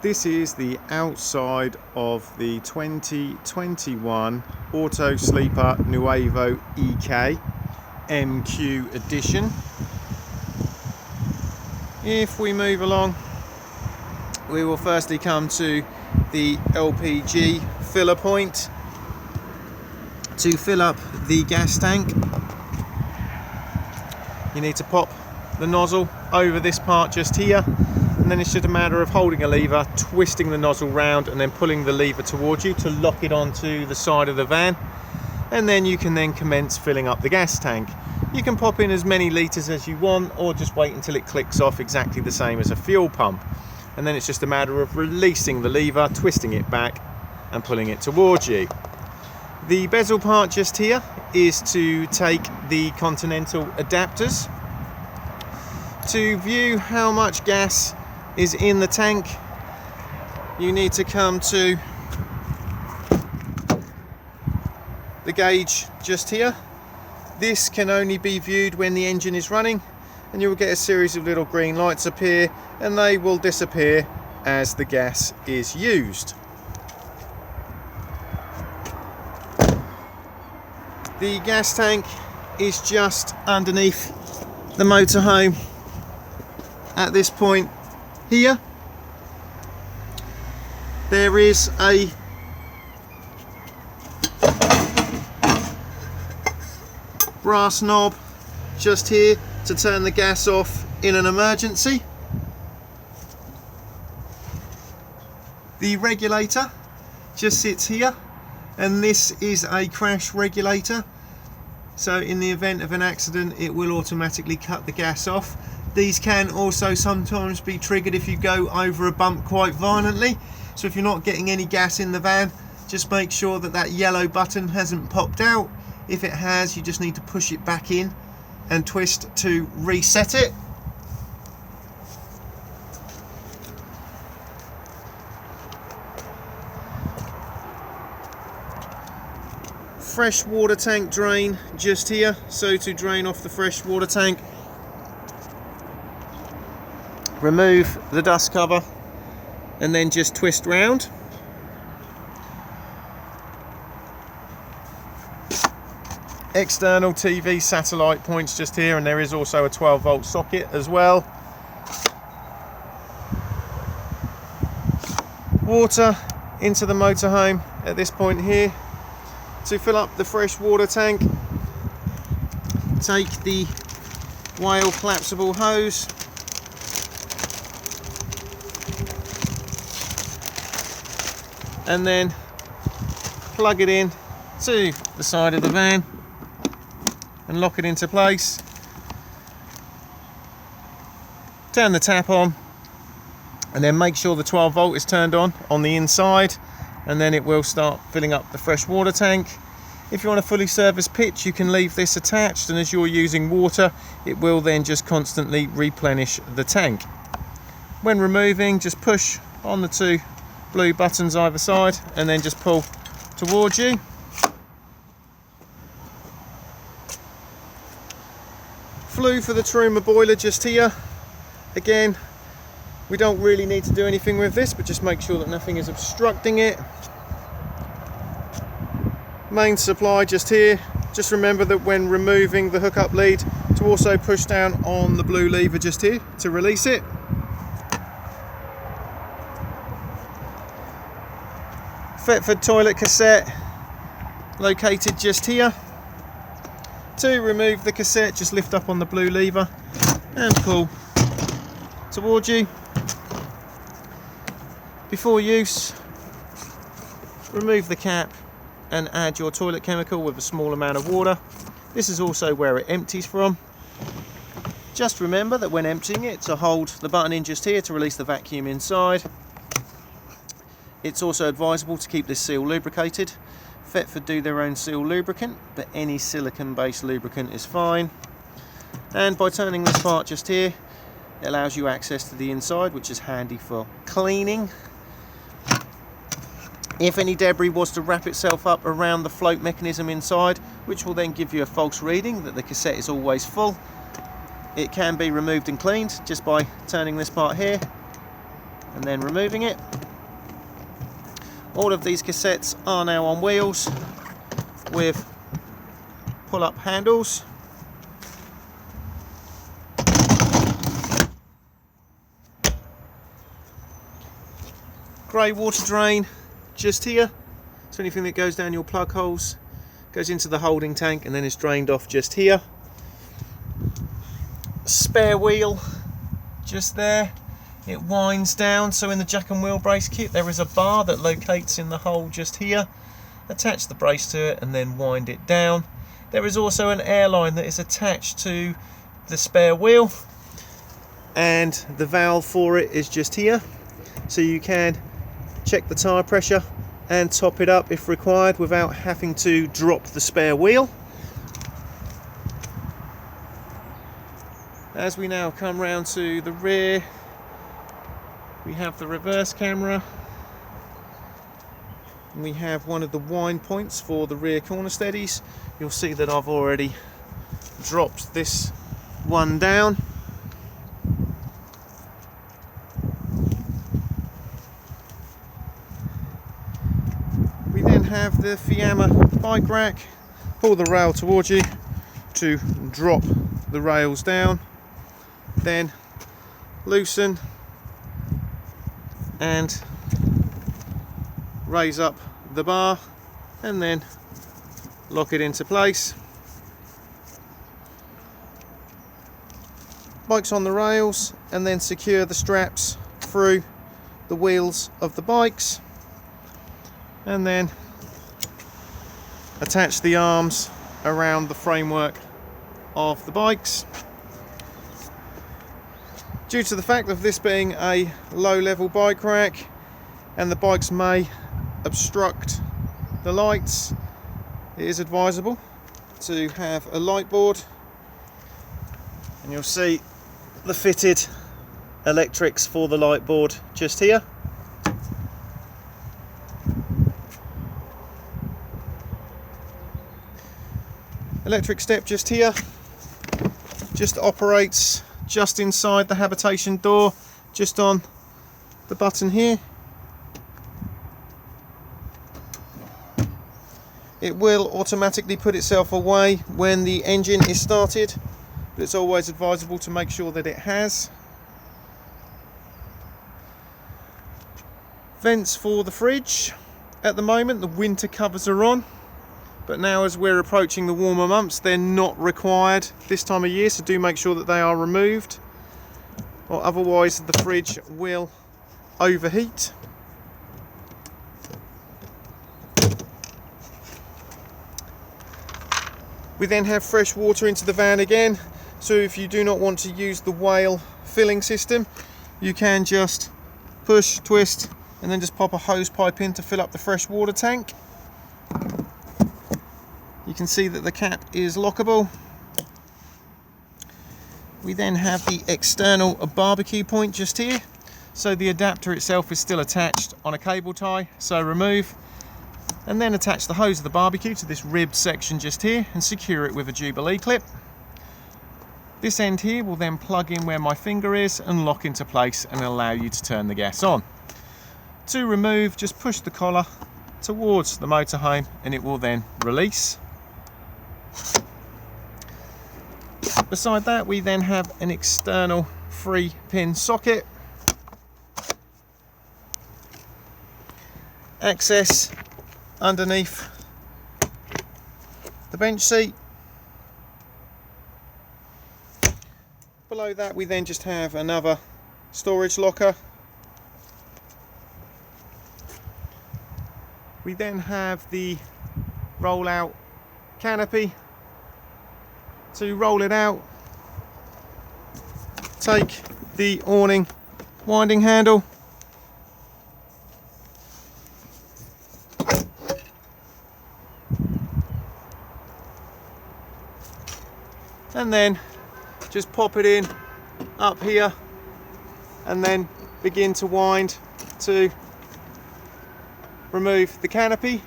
This is the outside of the 2021 Auto Sleeper Nuevo Ek MQ edition. If we move along, we will firstly come to the LPG filler point to fill up the gas tank. You need to pop the nozzle over this part just here, and then it's just a matter of holding a lever, twisting the nozzle round and then pulling the lever towards you to lock it onto the side of the van, and then you can then commence filling up the gas tank. You can pop in as many litres as you want, or just wait until it clicks off, exactly the same as a fuel pump, and then it's just a matter of releasing the lever, twisting it back and pulling it towards you. The bezel part just here is to take the Continental adapters. To view how much gas is in the tank, you need to come to the gauge just here. This can only be viewed when the engine is running, and you will get a series of little green lights appear, and they will disappear as the gas is used. The gas tank is just underneath the motorhome at this point here. There is a brass knob just here to turn the gas off in an emergency. The regulator just sits here, and this is a crash regulator, so in the event of an accident it will automatically cut the gas off. These can also sometimes be triggered if you go over a bump quite violently, so if you're not getting any gas in the van, just make sure that that yellow button hasn't popped out. If it has, you just need to push it back in and twist to reset it. Fresh water tank drain just here, so to drain off the fresh water tank, remove the dust cover and then just twist round. External TV satellite points just here, and there is also a 12-volt socket as well. Water into the motorhome at this point here. To fill up the fresh water tank, take the Whale collapsible hose, and then plug it in to the side of the van and lock it into place. Turn the tap on, and then make sure the 12-volt is turned on the inside, and then it will start filling up the fresh water tank. If you want a fully serviced pitch, you can leave this attached, and as you're using water, it will then just constantly replenish the tank. When removing, just push on the two blue buttons either side and then just pull towards you. Flue for the Truma boiler just here. Again, we don't really need to do anything with this, but just make sure that nothing is obstructing it. Main supply just here. Just remember that when removing the hookup lead, to also push down on the blue lever just here to release it. Thetford toilet cassette located just here. To remove the cassette, just lift up on the blue lever and pull towards you. Before use, remove the cap and add your toilet chemical with a small amount of water. This is also where it empties from. Just remember that when emptying it, to hold the button in just here to release the vacuum inside. It's also advisable to keep this seal lubricated. Thetford do their own seal lubricant, but any silicone-based lubricant is fine. And by turning this part just here, it allows you access to the inside, which is handy for cleaning. If any debris was to wrap itself up around the float mechanism inside, which will then give you a false reading that the cassette is always full, it can be removed and cleaned just by turning this part here and then removing it. All of these cassettes are now on wheels with pull-up handles. Grey water drain just here, so anything that goes down your plug holes goes into the holding tank and then is drained off just here. Spare wheel just there, it winds down, so in the jack and wheel brace kit there is a bar that locates in the hole just here. Attach the brace to it and then wind it down. There is also an airline that is attached to the spare wheel, and the valve for it is just here, so you can check the tyre pressure and top it up if required without having to drop the spare wheel. As we now come round to the rear, we have the reverse camera, and we have one of the wind points for the rear corner steadies. You'll see that I've already dropped this one down. We then have the Fiamma bike rack. Pull the rail towards you to drop the rails down, then loosen and raise up the bar and then lock it into place. Bike's on the rails, and then secure the straps through the wheels of the bikes, and then attach the arms around the framework of the bikes. Due to the fact of this being a low level bike rack and the bikes may obstruct the lights, it is advisable to have a light board, and you'll see the fitted electrics for the light board just here. Electric step just here, just operates just inside the habitation door, just on the button here. It will automatically put itself away when the engine is started, but it's always advisable to make sure that it has. Vents for the fridge. At the moment the winter covers are on, but now as we're approaching the warmer months they're not required this time of year, so do make sure that they are removed, or otherwise the fridge will overheat. We then have fresh water into the van again, so if you do not want to use the whale filling system, you can just push, twist, and then just pop a hose pipe in to fill up the fresh water tank. You can see that the cap is lockable. We then have the external barbecue point just here, so the adapter itself is still attached on a cable tie, so remove, and then attach the hose of the barbecue to this ribbed section just here and secure it with a Jubilee clip. This end here will then plug in where my finger is and lock into place and allow you to turn the gas on. To remove, just push the collar towards the motorhome and it will then release. Beside that, we then have an external 3-pin socket. Access underneath the bench seat. Below that we then just have another storage locker. We then have the roll-out canopy. To roll it out, take the awning winding handle, and then just pop it in up here and then begin to wind to remove the canopy.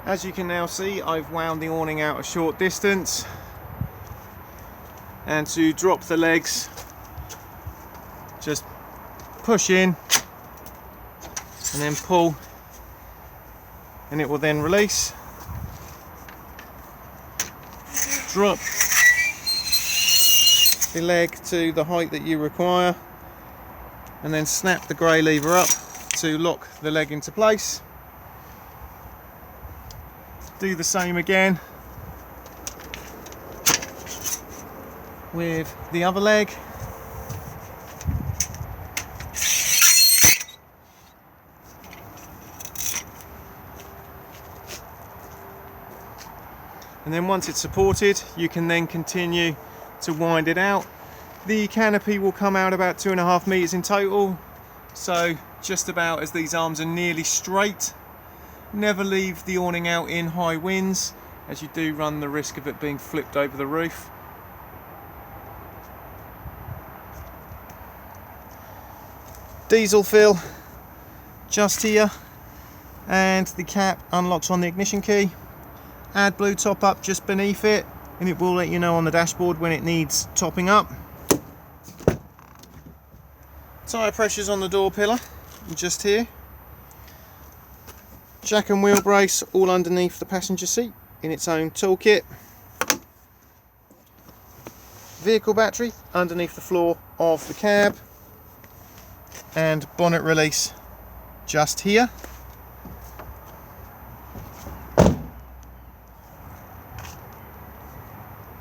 As you can now see, I've wound the awning out a short distance, and to drop the legs just push in and then pull, and it will then release. Drop the leg to the height that you require, and then snap the grey lever up to lock the leg into place. Do the same again with the other leg. And then once it's supported, you can then continue to wind it out. The canopy will come out about 2.5 meters in total, so just about as these arms are nearly straight. Never leave the awning out in high winds, as you do run the risk of it being flipped over the roof. Diesel fill just here, and the cap unlocks on the ignition key. Add blue top up just beneath it, and it will let you know on the dashboard when it needs topping up. Tyre pressures on the door pillar just here. Jack and wheel brace all underneath the passenger seat in its own toolkit. Vehicle battery underneath the floor of the cab, and bonnet release just here.